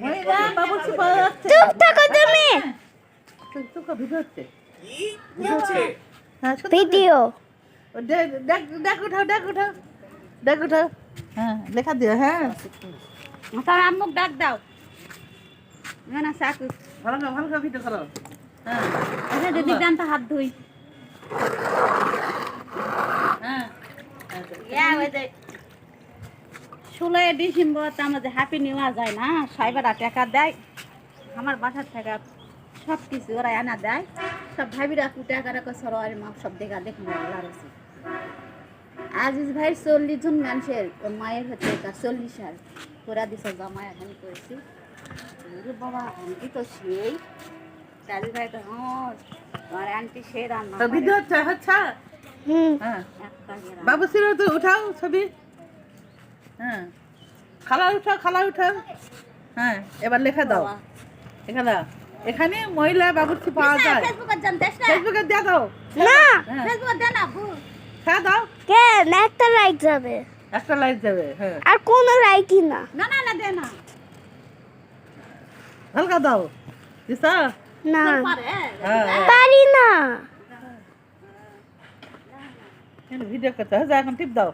মহিলা বাবুর্চি পাওয়া যাচ্ছে। চুপ থাকো তুমি। চুপ ভিডিও হচ্ছে। ভিডিও দেখ উঠাও। হ্যাঁ লেখা দিও। হ্যাঁ তোর আম্মুক ডাক দাও না সাকু ভালো করে ভিডিও করো। হ্যাঁ আচ্ছা দিদি গান তো হাত ধুই হ্যাঁ ইয়া ওই যে 16 ডিসেম্বর তো আমাদের হ্যাপি নিউ ইয়ার যায় না সাইবারা টাকা দেয় আমার বাসার থেকে সব কিছু ওরা আনা দেয় সব ভাবিরা টাকা টাকা সরো আর মা সব দেখা দেখুন লাগছে আজিজ ভাই 40 জন মানুষের মায়ের হচ্ছে 40 সাল পুরা দিছে জমা এখানে করেছি বাবা আন্টি তো সেই চালি ভাই তো আর আন্টি সে রান্না তো ভিডিও হচ্ছে। হ্যাঁ বাবুর্চির তো উঠাও ছবি। হ্যাঁ খালা উঠাও। হ্যাঁ এবার লেখা দাও। এখানে মহিলা বাবুর্চি পাওয়া যায়। ফেসবুকে জানতেছ না ফেসবুকে দিয়ে দাও। না ফেসবুকে দেন না হ্যাঁ দাও। কেন একটা লাইক যাবে একটা লাইক যাবে। হ্যাঁ আর কোনো লাইকই না। না না না দে না হালকা দাও দিছা। না পারে হ্যাঁ পারি না। ভিডিও করতে হয় এখন টিপ দাও।